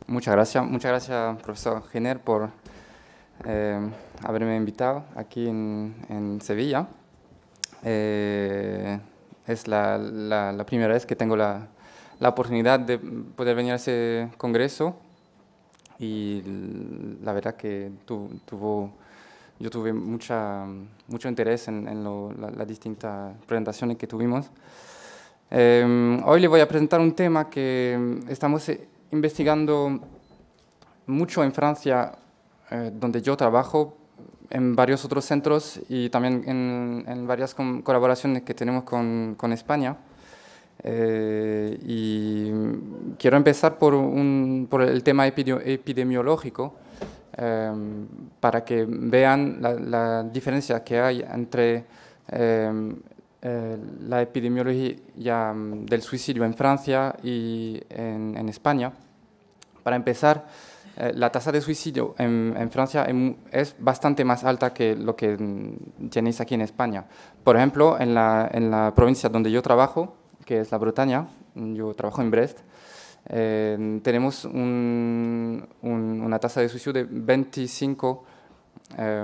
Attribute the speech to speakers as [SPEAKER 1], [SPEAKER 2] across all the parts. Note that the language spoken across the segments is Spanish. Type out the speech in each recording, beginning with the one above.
[SPEAKER 1] Muchas gracias, profesor Giner, por haberme invitado aquí en Sevilla. Eh, es la primera vez que tengo la oportunidad de poder venir a ese congreso y la verdad que yo tuve mucho interés en las distintas presentaciones que tuvimos. Hoy le voy a presentar un tema que estamos investigando mucho en Francia, donde yo trabajo, en varios otros centros y también en varias colaboraciones que tenemos con España. Y quiero empezar por el tema epidemiológico, para que vean la diferencia que hay entre la epidemiología del suicidio en Francia y en España. Para empezar, la tasa de suicidio en Francia es bastante más alta que lo que tenéis aquí en España. Por ejemplo, en la provincia donde yo trabajo, que es la Bretaña, yo trabajo en Brest, tenemos una tasa de suicidio de 25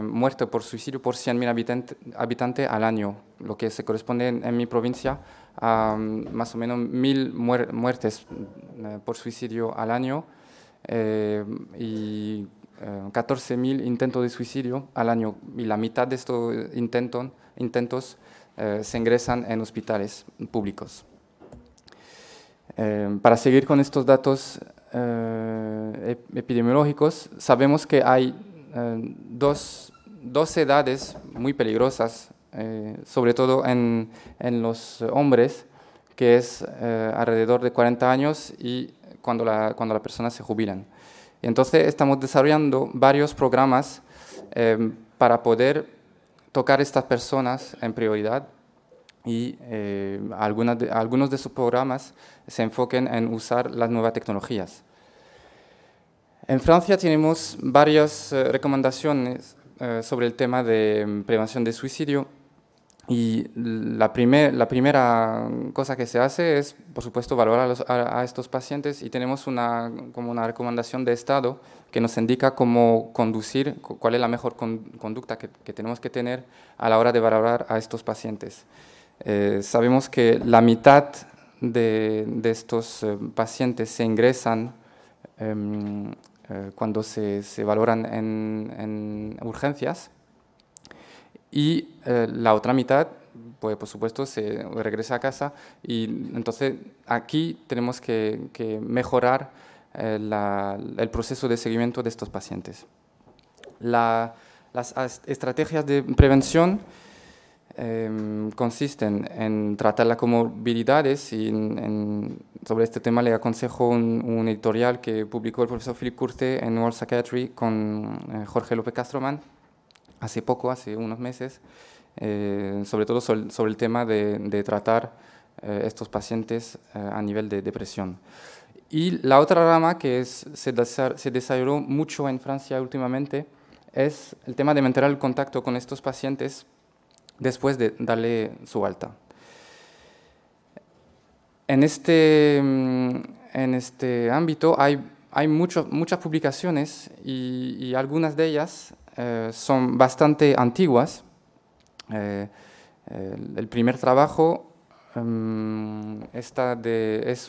[SPEAKER 1] muertes por suicidio por 100.000 habitantes al año, lo que se corresponde en mi provincia a más o menos 1.000 muertes por suicidio al año. Y 14.000 intentos de suicidio al año, y la mitad de estos intentos se ingresan en hospitales públicos. Para seguir con estos datos epidemiológicos, sabemos que hay dos edades muy peligrosas, sobre todo en los hombres, que es alrededor de 40 años y cuando la persona se jubilan. Entonces estamos desarrollando varios programas para poder tocar a estas personas en prioridad, y algunos de sus programas se enfoquen en usar las nuevas tecnologías. En Francia tenemos varias recomendaciones sobre el tema de prevención de suicidio. Y la primera cosa que se hace es, por supuesto, valorar a estos pacientes, y tenemos como una recomendación de Estado que nos indica cómo conducir, cuál es la mejor conducta que tenemos que tener a la hora de valorar a estos pacientes. Sabemos que la mitad de estos pacientes se ingresan cuando se valoran en urgencias. Y la otra mitad, pues por supuesto, se regresa a casa, y entonces aquí tenemos que mejorar el proceso de seguimiento de estos pacientes. Las estrategias de prevención consisten en tratar las comorbilidades, y sobre este tema le aconsejo un editorial que publicó el profesor Philippe Courtet en World Psychiatry con Jorge López Castroman hace unos meses, sobre todo sobre el tema de tratar estos pacientes a nivel de depresión. Y la otra rama que se desarrolló mucho en Francia últimamente es el tema de mantener el contacto con estos pacientes después de darle su alta. En este ámbito hay muchas publicaciones, y algunas de ellas son bastante antiguas. El primer trabajo es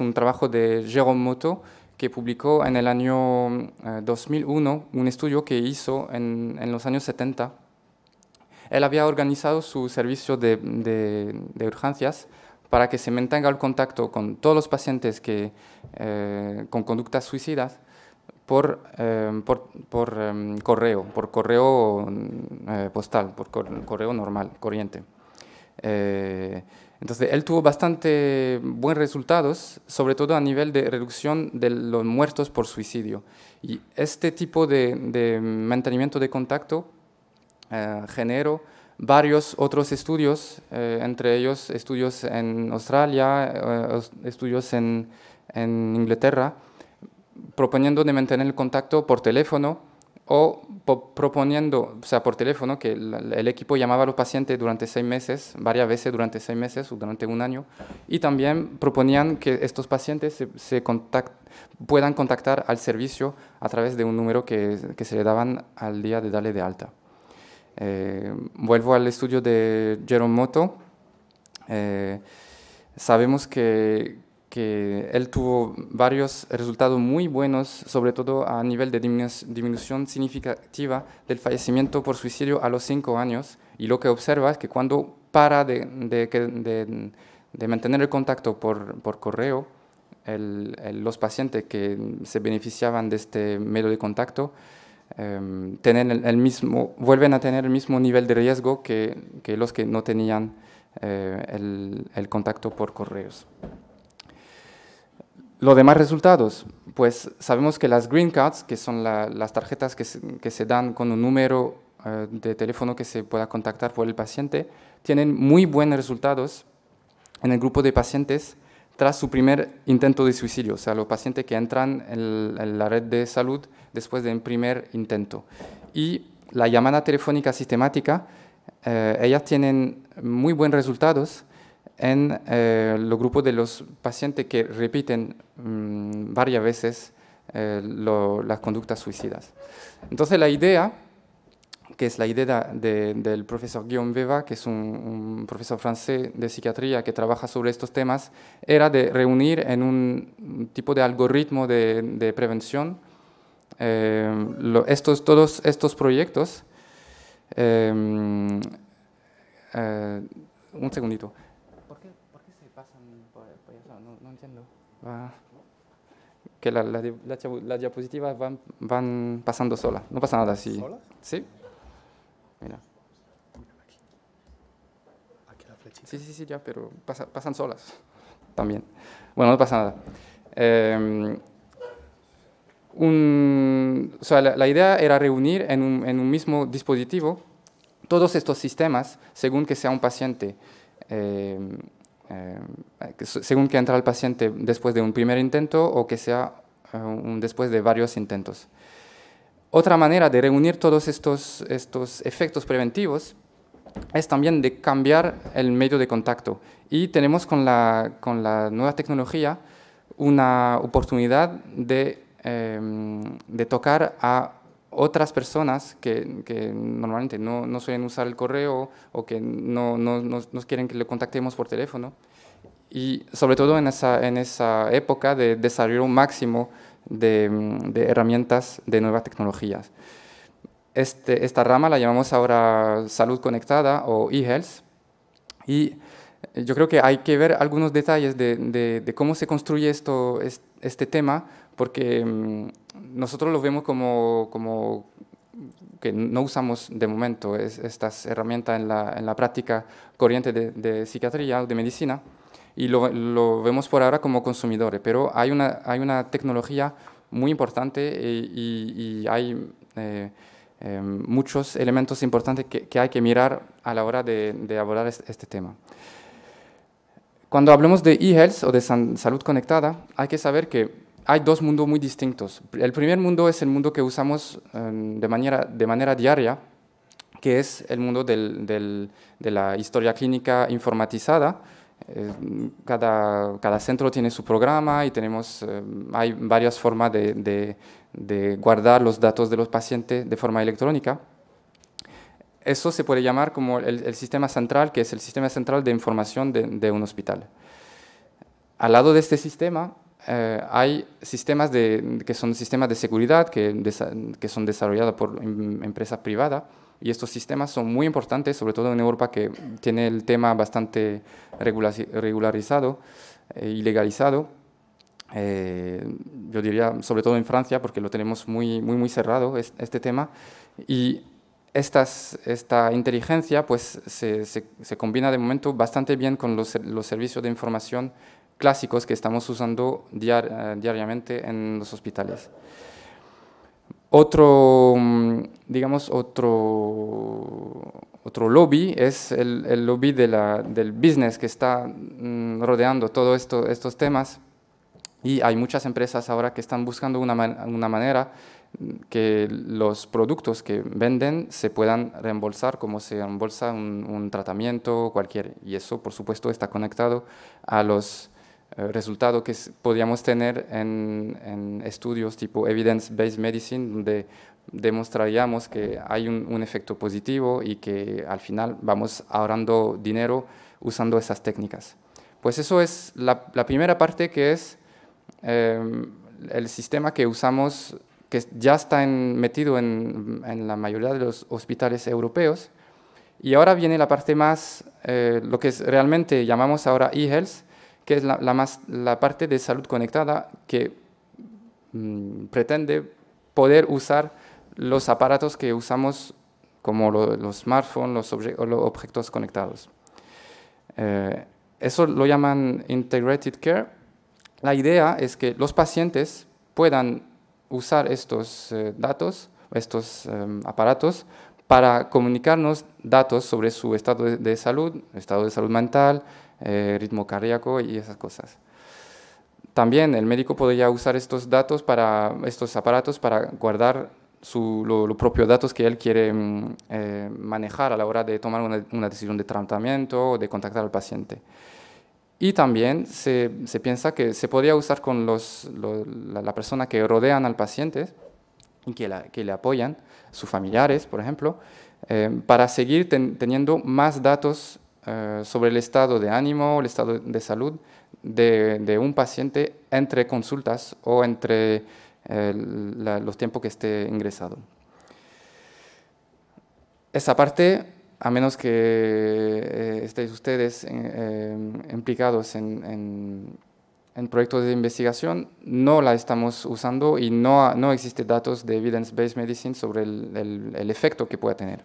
[SPEAKER 1] un trabajo de Jérôme Motto, que publicó en el año 2001 un estudio que hizo en los años 70. Él había organizado su servicio de urgencias para que se mantenga el contacto con todos los pacientes con conductas suicidas por correo postal, por correo normal, corriente. Entonces, él tuvo bastante buenos resultados, sobre todo a nivel de reducción de los muertos por suicidio. Y este tipo de mantenimiento de contacto generó varios otros estudios, entre ellos estudios en Australia, estudios en Inglaterra, proponiendo de mantener el contacto por teléfono o proponiendo, o sea, por teléfono, que el equipo llamaba a los pacientes durante 6 meses, varias veces durante 6 meses o durante un año, y también proponían que estos pacientes puedan contactar al servicio a través de un número que se le daban al día de darle de alta. Vuelvo al estudio de Jerome Motto. Sabemos que él tuvo varios resultados muy buenos, sobre todo a nivel de disminución significativa del fallecimiento por suicidio a los 5 años. Y lo que observa es que cuando para de mantener el contacto por correo, los pacientes que se beneficiaban de este medio de contacto vuelven a tener el mismo nivel de riesgo que los que no tenían el contacto por correos. Los demás resultados, pues sabemos que las green cards, que son las tarjetas que se dan con un número de teléfono que se pueda contactar por el paciente, tienen muy buenos resultados en el grupo de pacientes tras su primer intento de suicidio, o sea, los pacientes que entran en la red de salud después de un primer intento. Y la llamada telefónica sistemática, ellas tienen muy buenos resultados en los grupos de los pacientes que repiten varias veces las conductas suicidas. Entonces la idea, que es la idea del profesor Guillaume Veva, que es un profesor francés de psiquiatría que trabaja sobre estos temas, era de reunir en un tipo de algoritmo de prevención todos estos proyectos. Un segundito. ¿Por qué se pasan por eso? No entiendo. Que las diapositivas van pasando solas. No pasa nada. Sí.
[SPEAKER 2] ¿Solas?
[SPEAKER 1] Sí. Mira.
[SPEAKER 2] Aquí la flechita.
[SPEAKER 1] Sí, ya, pero pasan solas también. Bueno, no pasa nada. O sea, la idea era reunir en un mismo dispositivo todos estos sistemas según que sea un paciente, según que entra el paciente después de un primer intento o que sea después de varios intentos. Otra manera de reunir todos estos efectos preventivos es también de cambiar el medio de contacto. Y tenemos con la nueva tecnología una oportunidad de tocar a otras personas que normalmente no suelen usar el correo o que no quieren que le contactemos por teléfono. Y sobre todo en esa época de desarrollo máximo de herramientas de nuevas tecnologías. Esta rama la llamamos ahora salud conectada o e-health. Y yo creo que hay que ver algunos detalles de cómo se construye este tema, porque nosotros lo vemos como que no usamos de momento estas herramientas en la práctica corriente de psiquiatría o de medicina, y lo vemos por ahora como consumidores, pero hay una tecnología muy importante y hay muchos elementos importantes que hay que mirar a la hora de abordar este tema. Cuando hablamos de e-health o de salud conectada, hay que saber que hay dos mundos muy distintos. El primer mundo es el mundo que usamos de manera diaria, que es el mundo de la historia clínica informatizada. Cada centro tiene su programa y hay varias formas de guardar los datos de los pacientes de forma electrónica. Eso se puede llamar como el sistema central, que es el sistema central de información de un hospital. Al lado de este sistema hay sistemas que son sistemas de seguridad que son desarrollados por empresas privadas, y estos sistemas son muy importantes, sobre todo en Europa, que tiene el tema bastante regularizado y legalizado. Yo diría, sobre todo en Francia, porque lo tenemos muy cerrado, este tema. Y esta inteligencia pues, se combina de momento bastante bien con los servicios de información clásicos que estamos usando diariamente en los hospitales. Otro lobby es el lobby del business que está rodeando todos estos temas, Y hay muchas empresas ahora que están buscando una manera que los productos que venden se puedan reembolsar como se reembolsa un tratamiento cualquier. Y eso, por supuesto, está conectado a los resultados que podríamos tener en estudios tipo Evidence-Based Medicine, donde demostraríamos que hay un efecto positivo y que al final vamos ahorrando dinero usando esas técnicas. Pues eso es la primera parte, que es el sistema que usamos, que ya está metido en la mayoría de los hospitales europeos. Y ahora viene la parte más, lo que realmente llamamos ahora e-health, que es la parte de salud conectada que pretende poder usar los aparatos que usamos como los smartphones, los objetos conectados. Eso lo llaman Integrated Care. La idea es que los pacientes puedan usar estos datos, estos aparatos, para comunicarnos datos sobre su estado de salud mental, ritmo cardíaco y esas cosas. También el médico podría usar estos datos estos aparatos para guardar los propios datos que él quiere manejar a la hora de tomar una decisión de tratamiento o de contactar al paciente. Y también se piensa que se podría usar con la persona que rodean al paciente y que le apoyan, sus familiares, por ejemplo, para seguir teniendo más datos sobre el estado de ánimo, el estado de salud de un paciente entre consultas o entre los tiempos que esté ingresado. Esa parte, a menos que estéis ustedes implicados en proyectos de investigación, no la estamos usando y no existe datos de Evidence-Based Medicine sobre el efecto que pueda tener.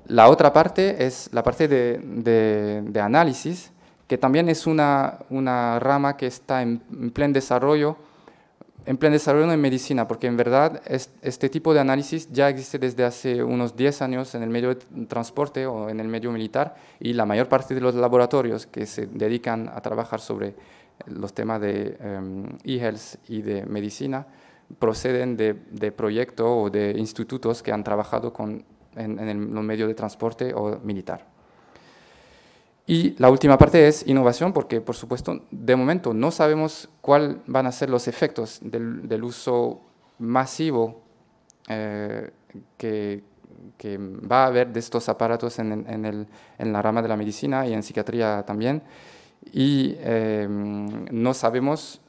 [SPEAKER 1] La otra parte es la parte de análisis, que también es una rama que está en pleno desarrollo en medicina, porque en verdad este tipo de análisis ya existe desde hace unos 10 años en el medio de transporte o en el medio militar, y la mayor parte de los laboratorios que se dedican a trabajar sobre los temas de e-health y de medicina proceden de proyectos o de institutos que han trabajado en los medios de transporte o militar. Y la última parte es innovación, porque por supuesto de momento no sabemos cuáles van a ser los efectos del uso masivo que va a haber de estos aparatos en la rama de la medicina y en psiquiatría también. Y no sabemos,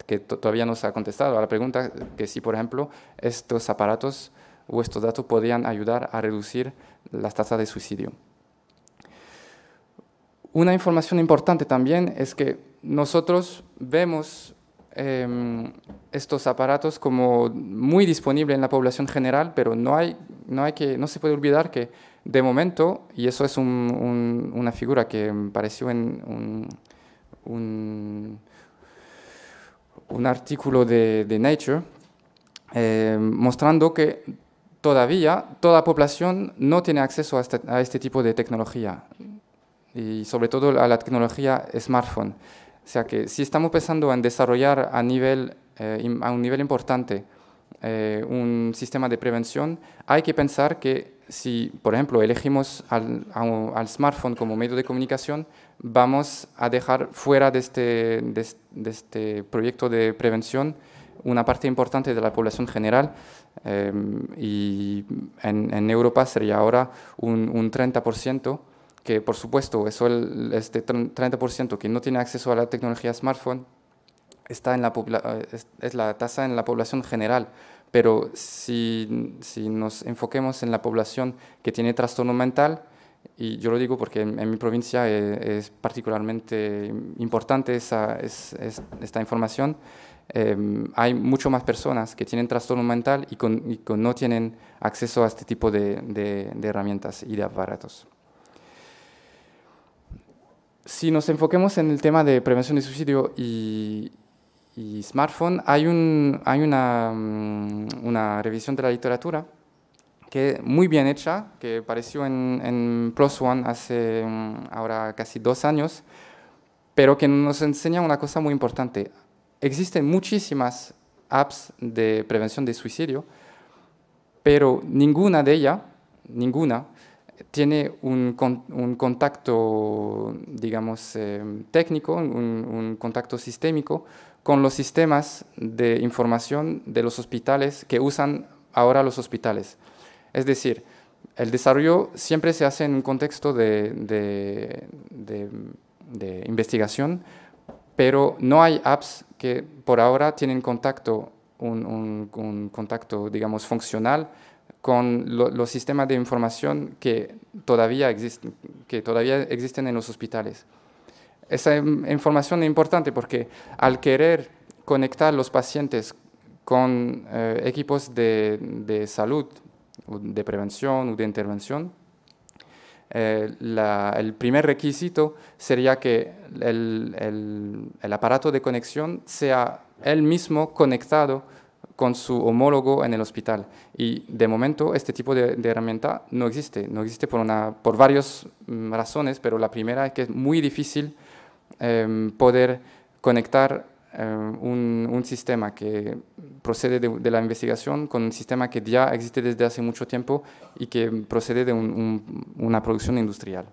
[SPEAKER 1] que todavía no se ha contestado a la pregunta, que si por ejemplo estos aparatos o estos datos podrían ayudar a reducir las tasas de suicidio. Una información importante también es que nosotros vemos estos aparatos como muy disponibles en la población general, pero no se puede olvidar que de momento, y eso es una figura que apareció en un artículo de Nature, mostrando que todavía toda la población no tiene acceso a este tipo de tecnología, y sobre todo a la tecnología smartphone. O sea que si estamos pensando en desarrollar a un nivel importante un sistema de prevención, hay que pensar que si, por ejemplo, elegimos al smartphone como medio de comunicación, vamos a dejar fuera de este proyecto de prevención una parte importante de la población general, y en Europa sería ahora un 30%, que por supuesto este 30% que no tiene acceso a la tecnología smartphone está es la tasa en la población general, pero si nos enfoquemos en la población que tiene trastorno mental, y yo lo digo porque en mi provincia es particularmente importante esta información, hay mucho más personas que tienen trastorno mental y no tienen acceso a este tipo de herramientas y de aparatos. Si nos enfoquemos en el tema de prevención de suicidio y smartphone, hay una revisión de la literatura que muy bien hecha, que apareció en PLOS ONE hace ahora casi 2 años, pero que nos enseña una cosa muy importante. Existen muchísimas apps de prevención de suicidio, pero ninguna de ellas, ninguna, tiene un contacto, digamos, técnico, un contacto sistémico con los sistemas de información de los hospitales que usan ahora los hospitales. Es decir, el desarrollo siempre se hace en un contexto de investigación, pero no hay apps que por ahora tienen contacto, un contacto, digamos, funcional con los sistemas de información que todavía existen en los hospitales. Esa información es importante porque al querer conectar los pacientes con equipos de salud, de prevención o de intervención, el primer requisito sería que el aparato de conexión sea él mismo conectado con su homólogo en el hospital. Y de momento este tipo de herramienta no existe. No existe por varias razones, pero la primera es que es muy difícil poder conectar un sistema que procede de la investigación con un sistema que ya existe desde hace mucho tiempo y que procede de una producción industrial.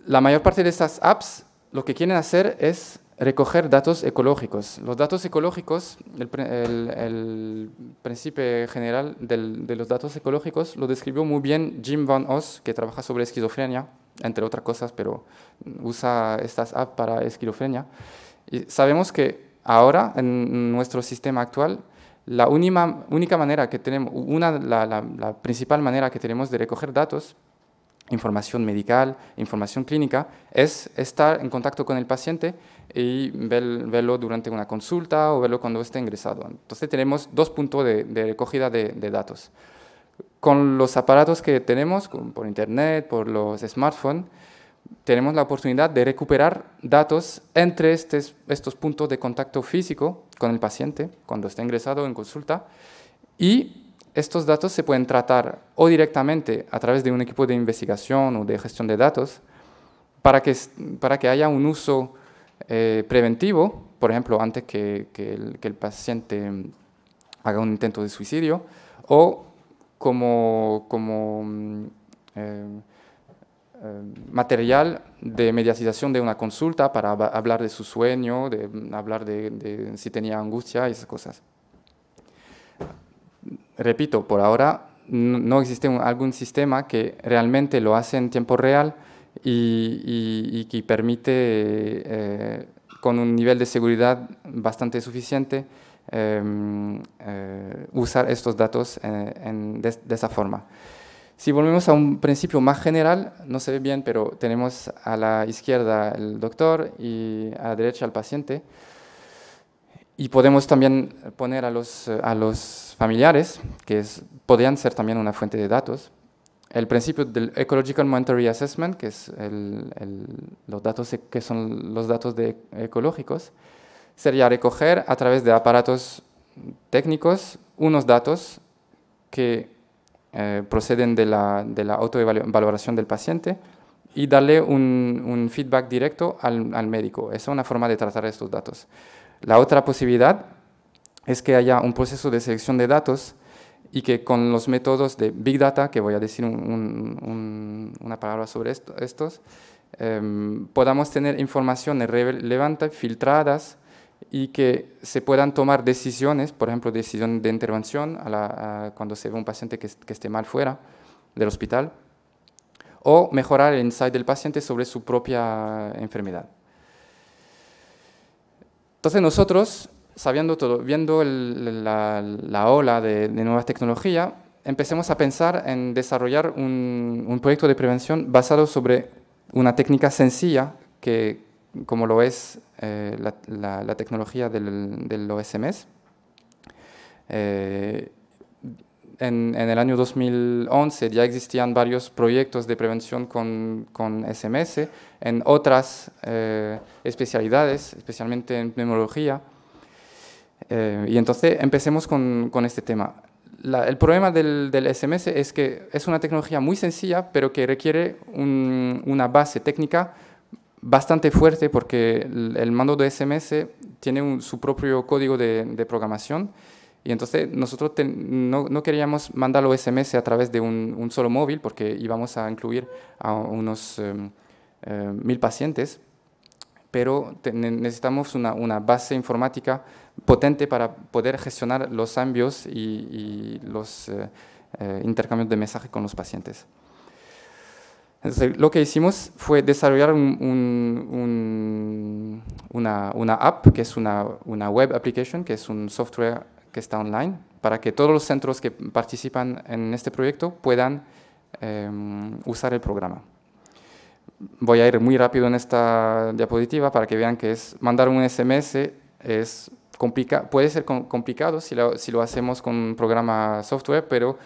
[SPEAKER 1] La mayor parte de estas apps lo que quieren hacer es recoger datos ecológicos. Los datos ecológicos, el principio general de los datos ecológicos lo describió muy bien Jim Van Os, que trabaja sobre esquizofrenia, entre otras cosas, pero usa estas apps para esquizofrenia. Y sabemos que ahora, en nuestro sistema actual, la única manera que tenemos, la principal manera que tenemos de recoger datos, información medical, información clínica, es estar en contacto con el paciente y verlo durante una consulta o verlo cuando esté ingresado. Entonces tenemos dos puntos de recogida de datos. Con los aparatos que tenemos, por internet, por los smartphones, tenemos la oportunidad de recuperar datos entre estos puntos de contacto físico con el paciente cuando está ingresado en consulta, y estos datos se pueden tratar o directamente a través de un equipo de investigación o de gestión de datos para que haya un uso preventivo, por ejemplo, antes que el paciente haga un intento de suicidio, o como material de mediatización de una consulta para hablar de su sueño, de hablar de si tenía angustia y esas cosas. Repito, por ahora no existe algún sistema que realmente lo hace en tiempo real y que permite, con un nivel de seguridad bastante suficiente, usar estos datos de esa forma. Si volvemos a un principio más general, no se ve bien, pero tenemos a la izquierda el doctor y a la derecha el paciente. Y podemos también poner a los familiares, que podrían ser también una fuente de datos. El principio del Ecological Monetary Assessment, que es los datos que son los datos ecológicos, sería recoger a través de aparatos técnicos unos datos que proceden de la autovaloración del paciente y darle un feedback directo al médico. Esa es una forma de tratar estos datos. La otra posibilidad es que haya un proceso de selección de datos y que con los métodos de Big Data, que voy a decir una palabra sobre estos, podamos tener informaciones relevantes, filtradas, y que se puedan tomar decisiones, por ejemplo, decisión de intervención cuando se ve un paciente que esté mal fuera del hospital, o mejorar el insight del paciente sobre su propia enfermedad. Entonces nosotros, sabiendo todo, viendo la ola de nuevas tecnologías, empecemos a pensar en desarrollar un proyecto de prevención basado sobre una técnica sencilla que, como lo es la tecnología del OSMS. En el año 2011 ya existían varios proyectos de prevención con SMS en otras especialidades, especialmente en pneumología. Y entonces empecemos con este tema. el problema del SMS es que es una tecnología muy sencilla, pero que requiere una base técnica bastante fuerte porque el mando de SMS tiene su propio código de programación y entonces nosotros no queríamos mandar los SMS a través de un solo móvil porque íbamos a incluir a unos 1000 pacientes, pero necesitamos una base informática potente para poder gestionar los cambios y los intercambios de mensajes con los pacientes. Entonces, lo que hicimos fue desarrollar una app, que es una web application, que es un software que está online, para que todos los centros que participan en este proyecto puedan usar el programa. Voy a ir muy rápido en esta diapositiva para que vean que mandar un SMS puede ser complicado si lo hacemos con un programa software, pero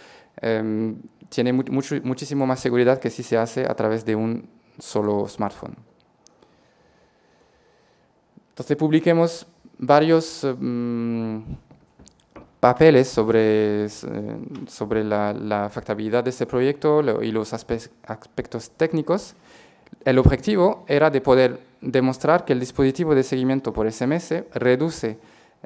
[SPEAKER 1] tiene muchísimo más seguridad que si se hace a través de un solo smartphone. Entonces publiquemos varios papeles sobre la factibilidad de este proyecto y los aspectos técnicos. El objetivo era de poder demostrar que el dispositivo de seguimiento por SMS reduce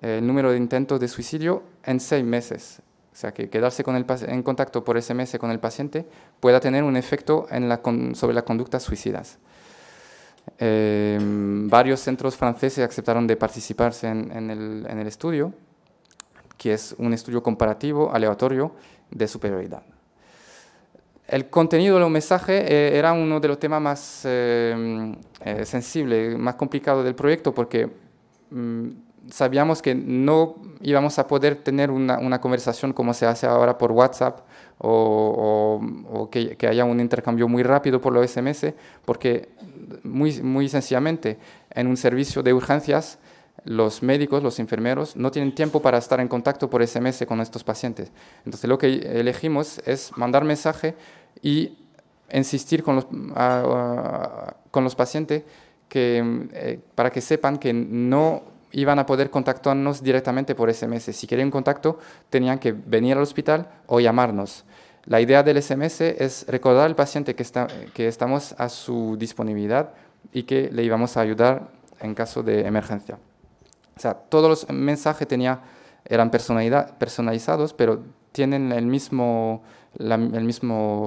[SPEAKER 1] el número de intentos de suicidio en 6 meses. O sea, que quedarse en contacto por SMS con el paciente pueda tener un efecto sobre las conductas suicidas. Varios centros franceses aceptaron de participarse en el estudio, que es un estudio comparativo aleatorio de superioridad. El contenido de los mensajes era uno de los temas más sensibles, más complicados del proyecto, porque sabíamos que no íbamos a poder tener una conversación como se hace ahora por WhatsApp o que haya un intercambio muy rápido por los SMS, porque muy sencillamente en un servicio de urgencias los médicos, los enfermeros, no tienen tiempo para estar en contacto por SMS con estos pacientes. Entonces lo que elegimos es mandar mensaje y insistir con los pacientes para que sepan que no iban a poder contactarnos directamente por SMS. Si querían contacto, tenían que venir al hospital o llamarnos. La idea del SMS es recordar al paciente que estamos a su disponibilidad y que le íbamos a ayudar en caso de emergencia. O sea, todos los mensajes eran personalizados, pero tienen el mismo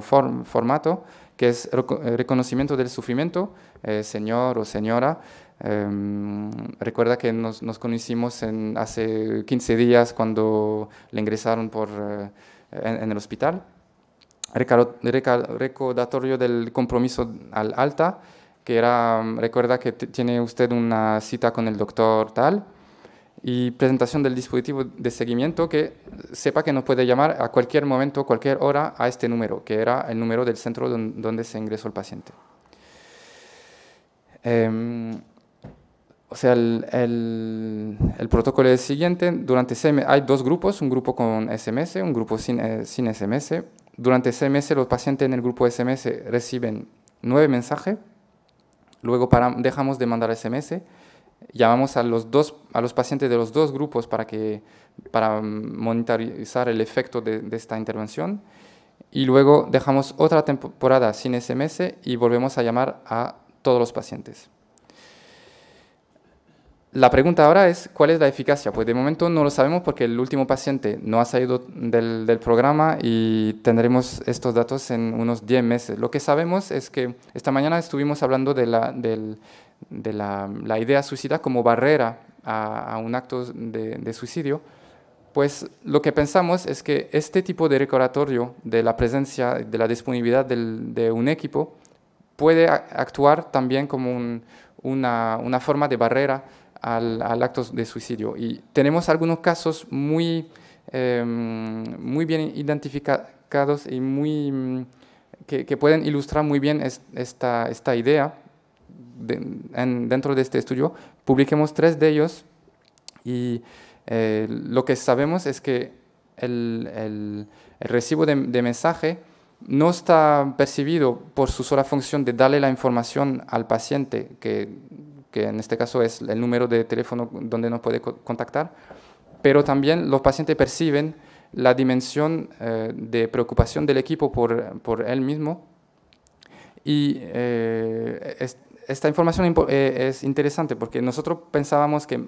[SPEAKER 1] formato, que es reconocimiento del sufrimiento, señor o señora. Recuerda que nos conocimos hace 15 días cuando le ingresaron en el hospital. Recordatorio del compromiso al alta, que era, recuerda que tiene usted una cita con el doctor tal. Y presentación del dispositivo de seguimiento, que sepa que nos puede llamar a cualquier momento, cualquier hora, a este número, que era el número del centro donde se ingresó el paciente. O sea, el protocolo es el siguiente. Durante 6 meses hay 2 grupos, un grupo con SMS, un grupo sin SMS. Durante 6 meses los pacientes en el grupo SMS reciben 9 mensajes, luego dejamos de mandar SMS. Llamamos a los pacientes de los 2 grupos para monitorizar el efecto de esta intervención y luego dejamos otra temporada sin SMS y volvemos a llamar a todos los pacientes. La pregunta ahora es, ¿cuál es la eficacia? Pues de momento no lo sabemos porque el último paciente no ha salido del programa y tendremos estos datos en unos 10 meses. Lo que sabemos es que esta mañana estuvimos hablando de la idea suicida como barrera a un acto de suicidio. Pues lo que pensamos es que este tipo de recordatorio de la presencia, de la disponibilidad de un equipo puede actuar también como una forma de barrera al acto de suicidio. Y tenemos algunos casos muy bien identificados y que pueden ilustrar muy bien esta idea dentro de este estudio. Publiquemos 3 de ellos y lo que sabemos es que el recibo de mensaje no está percibido por su sola función de darle la información al paciente, que en este caso es el número de teléfono donde nos puede contactar, pero también los pacientes perciben la dimensión de preocupación del equipo por él mismo. Y esta información es interesante porque nosotros pensábamos que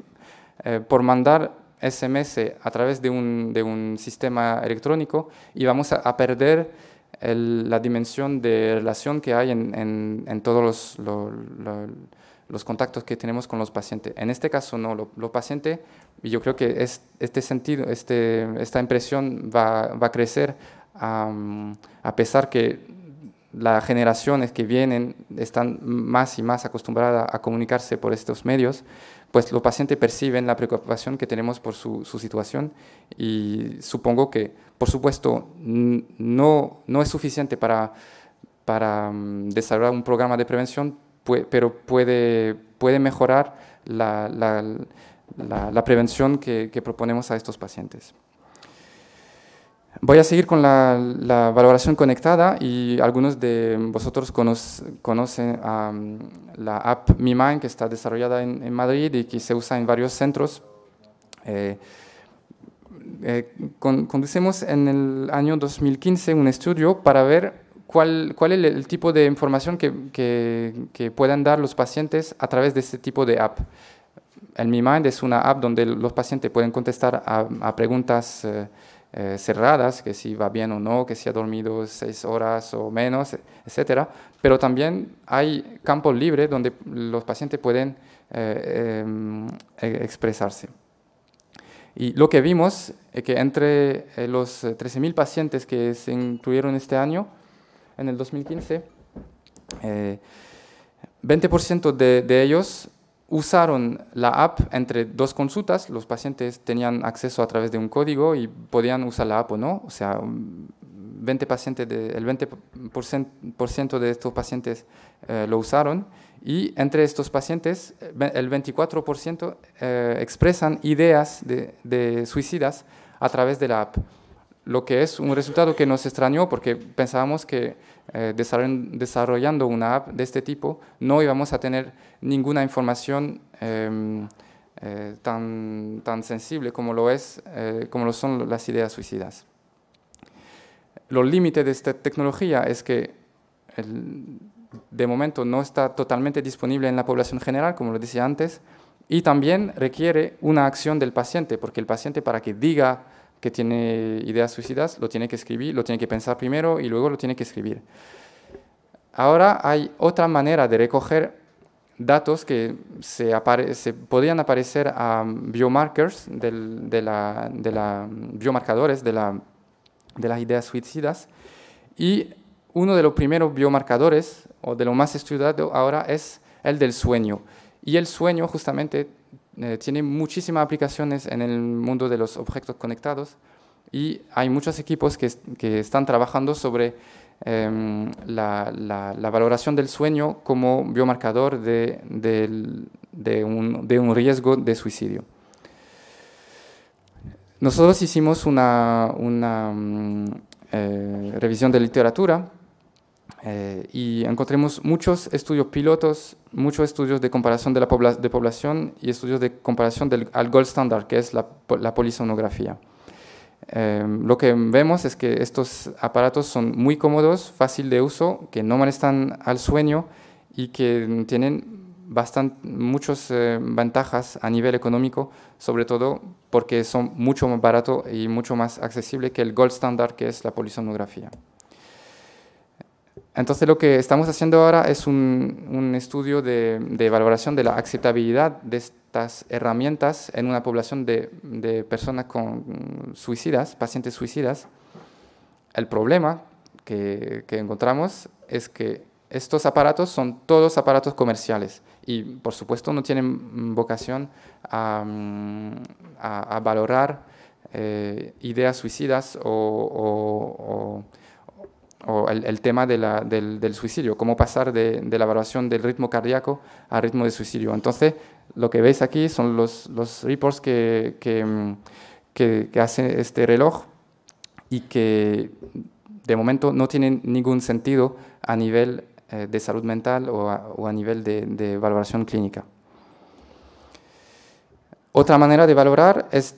[SPEAKER 1] por mandar SMS a través de un sistema electrónico íbamos a perder la dimensión de relación que hay en todos los contactos que tenemos con los pacientes. En este caso no, los pacientes, y yo creo que este sentido, esta impresión va a crecer a pesar que las generaciones que vienen están más y más acostumbradas a comunicarse por estos medios, pues los pacientes perciben la preocupación que tenemos por su situación y supongo que, por supuesto, no es suficiente para desarrollar un programa de prevención, pero puede mejorar la prevención que proponemos a estos pacientes. Voy a seguir con la valoración conectada y algunos de vosotros conocen la app MeMind, que está desarrollada en Madrid y que se usa en varios centros. Conducimos en el año 2015 un estudio para ver cuál es el tipo de información que puedan dar los pacientes a través de este tipo de app. El MeMind es una app donde los pacientes pueden contestar a preguntas cerradas, que si va bien o no, que si ha dormido 6 horas o menos, etcétera. Pero también hay campo libre donde los pacientes pueden expresarse. Y lo que vimos es que entre los 13.000 pacientes que se incluyeron este año, en el 2015, 20% de ellos usaron la app entre 2 consultas. Los pacientes tenían acceso a través de un código y podían usar la app o no. O sea, el 20% de estos pacientes lo usaron. Y entre estos pacientes, el 24% expresan ideas de suicidas a través de la app. Lo que es un resultado que nos extrañó porque pensábamos que desarrollando una app de este tipo no íbamos a tener ninguna información tan sensible como lo son las ideas suicidas. Los límites de esta tecnología es que de momento no está totalmente disponible en la población general, como lo decía antes, y también requiere una acción del paciente, porque el paciente, para que diga que tiene ideas suicidas, lo tiene que escribir, lo tiene que pensar primero y luego lo tiene que escribir. Ahora hay otra manera de recoger datos que se podrían aparecer a biomarkers biomarcadores de las ideas suicidas, y uno de los primeros biomarcadores, o de lo más estudiado ahora, es el del sueño. Y el sueño justamente tiene muchísimas aplicaciones en el mundo de los objetos conectados y hay muchos equipos que están trabajando sobre la valoración del sueño como biomarcador de un riesgo de suicidio. Nosotros hicimos una revisión de literatura y encontramos muchos estudios pilotos, muchos estudios de comparación de población y estudios de comparación al gold standard, que es la polisomnografía. Lo que vemos es que estos aparatos son muy cómodos, fácil de uso, que no molestan al sueño y que tienen muchas ventajas a nivel económico, sobre todo porque son mucho más baratos y mucho más accesibles que el gold standard, que es la polisomnografía. Entonces lo que estamos haciendo ahora es un estudio de valoración de la aceptabilidad de estas herramientas en una población de personas suicidas, pacientes suicidas. El problema que encontramos es que estos aparatos son todos aparatos comerciales y por supuesto no tienen vocación a valorar ideas suicidas o el tema del suicidio, cómo pasar de la evaluación del ritmo cardíaco al ritmo de suicidio. Entonces, lo que veis aquí son los reports que hace este reloj y que de momento no tienen ningún sentido a nivel de salud mental o a nivel de valoración clínica. Otra manera de valorar es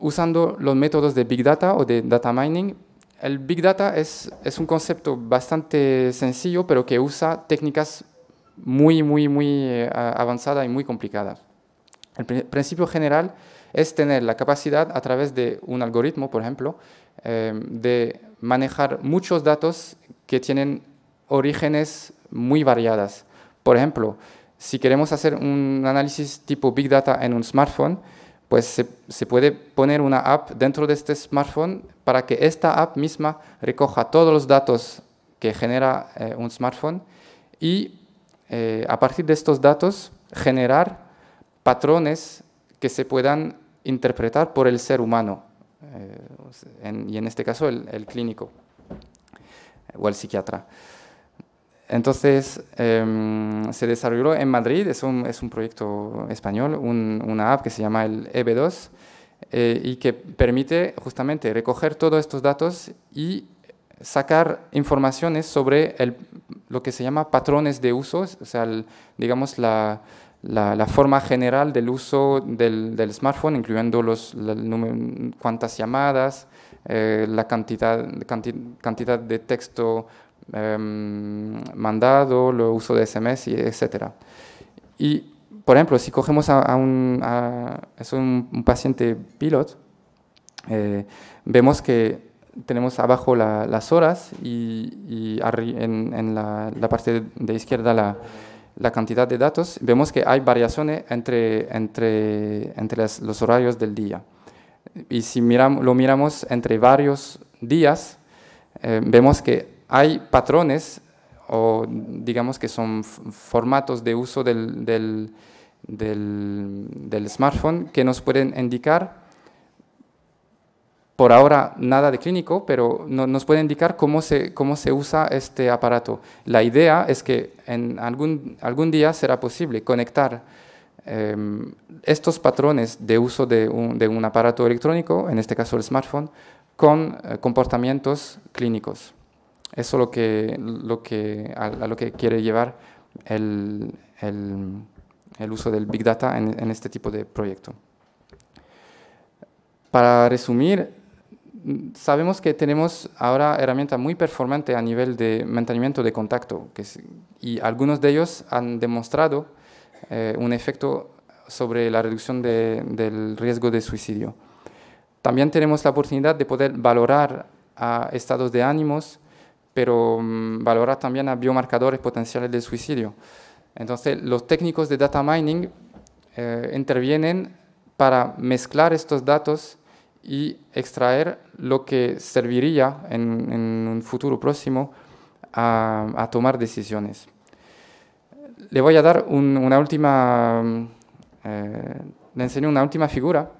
[SPEAKER 1] usando los métodos de Big Data o de Data Mining. El Big Data es un concepto bastante sencillo, pero que usa técnicas muy avanzadas y muy complicadas. El principio general es tener la capacidad, a través de un algoritmo, por ejemplo, de manejar muchos datos que tienen orígenes muy variadas. Por ejemplo, si queremos hacer un análisis tipo Big Data en un smartphone, pues se puede poner una app dentro de este smartphone para que esta app misma recoja todos los datos que genera un smartphone y a partir de estos datos generar patrones que se puedan interpretar por el ser humano, y en este caso el clínico o el psiquiatra. Entonces, se desarrolló en Madrid, es un proyecto español, una app que se llama el EB2 y que permite justamente recoger todos estos datos y sacar informaciones sobre lo que se llama patrones de uso, o sea, digamos la forma general del uso del smartphone, incluyendo cuántas llamadas, la cantidad de texto mandado, el uso de SMS, etc. Y, por ejemplo, si cogemos a un paciente pilot, vemos que tenemos abajo las horas y en la parte de izquierda la cantidad de datos. Vemos que hay variaciones entre los horarios del día. Y si lo miramos entre varios días, vemos que hay patrones, o digamos que son formatos de uso del smartphone que nos pueden indicar, por ahora nada de clínico, pero nos puede indicar cómo se usa este aparato. La idea es que en algún día será posible conectar estos patrones de uso de un aparato electrónico, en este caso el smartphone, con comportamientos clínicos. Eso es a lo que quiere llevar el uso del Big Data en este tipo de proyecto. Para resumir, sabemos que tenemos ahora herramientas muy performantes a nivel de mantenimiento de contacto, y algunos de ellos han demostrado un efecto sobre la reducción del riesgo de suicidio. También tenemos la oportunidad de poder valorar a estados de ánimos, pero valorar también a biomarcadores potenciales del suicidio. Entonces, los técnicos de data mining intervienen para mezclar estos datos y extraer lo que serviría en un futuro próximo a tomar decisiones. Le voy a dar le enseño una última figura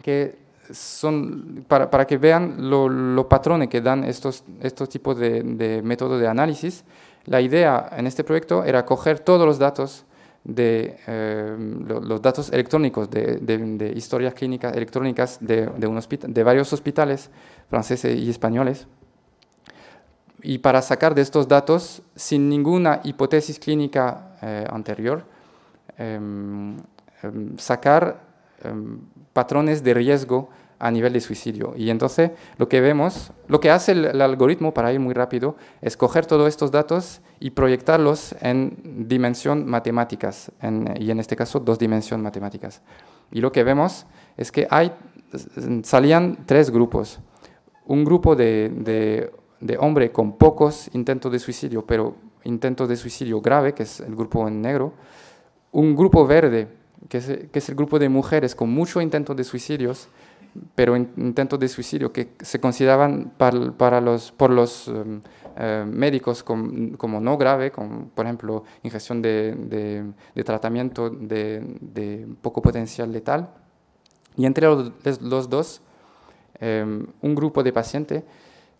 [SPEAKER 1] que son para que vean los patrones que dan estos tipos de métodos de análisis. La idea en este proyecto era coger todos los datos los datos electrónicos de historias clínicas electrónicas de varios hospitales franceses y españoles, y para sacar de estos datos, sin ninguna hipótesis clínica anterior, sacar patrones de riesgo a nivel de suicidio. Y entonces lo que hace el algoritmo, para ir muy rápido, es coger todos estos datos y proyectarlos en dimensión matemáticas, y en este caso 2 dimensiones matemáticas. Y lo que vemos es que salían 3 grupos. Un grupo de hombres con pocos intentos de suicidio, pero intentos de suicidio grave, que es el grupo en negro. Un grupo verde, que es el grupo de mujeres con muchos intentos de suicidios, pero intentos de suicidio que se consideraban por los médicos como no grave, como por ejemplo ingestión de tratamiento de poco potencial letal. Y entre los dos, un grupo de pacientes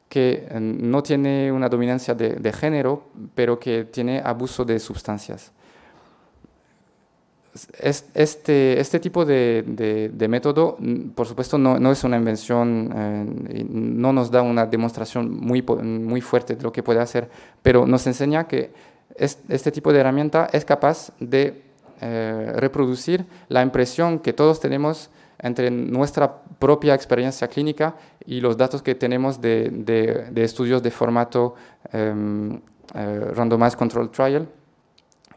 [SPEAKER 1] que no tiene una dominancia de género, pero que tiene abuso de sustancias. Este tipo de método, por supuesto, no es una invención, no nos da una demostración muy fuerte de lo que puede hacer, pero nos enseña que este tipo de herramienta es capaz de reproducir la impresión que todos tenemos entre nuestra propia experiencia clínica y los datos que tenemos de estudios de formato Randomized Control Trial,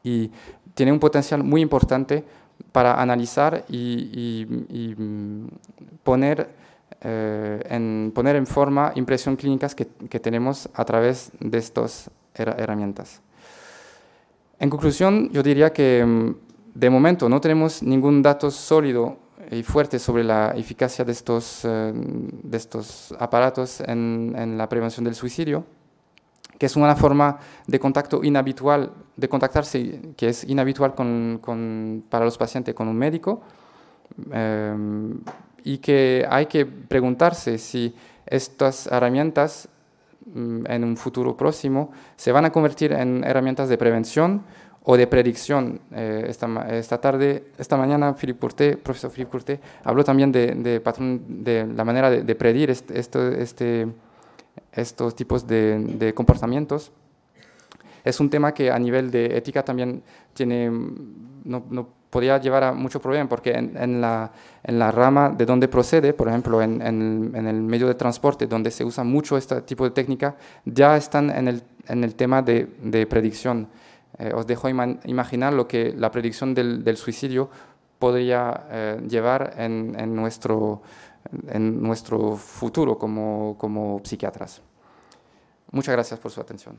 [SPEAKER 1] y tiene un potencial muy importante para analizar y poner en forma impresión clínicas que tenemos a través de estas herramientas. En conclusión, yo diría que de momento no tenemos ningún dato sólido y fuerte sobre la eficacia de estos aparatos en la prevención del suicidio, que es una forma de contacto inhabitual, de contactarse, que es inhabitual para los pacientes con un médico, y que hay que preguntarse si estas herramientas en un futuro próximo se van a convertir en herramientas de prevención o de predicción. Esta mañana profesor Philippe Courtet habló también de la manera de predir estos tipos de comportamientos. Es un tema que a nivel de ética también no podría llevar a mucho problema, porque en la rama de donde procede, por ejemplo, en el medio de transporte, donde se usa mucho este tipo de técnica, ya están en el tema de predicción. Os dejo imaginar lo que la predicción del suicidio podría llevar en nuestro futuro como psiquiatras. Muchas gracias por su atención.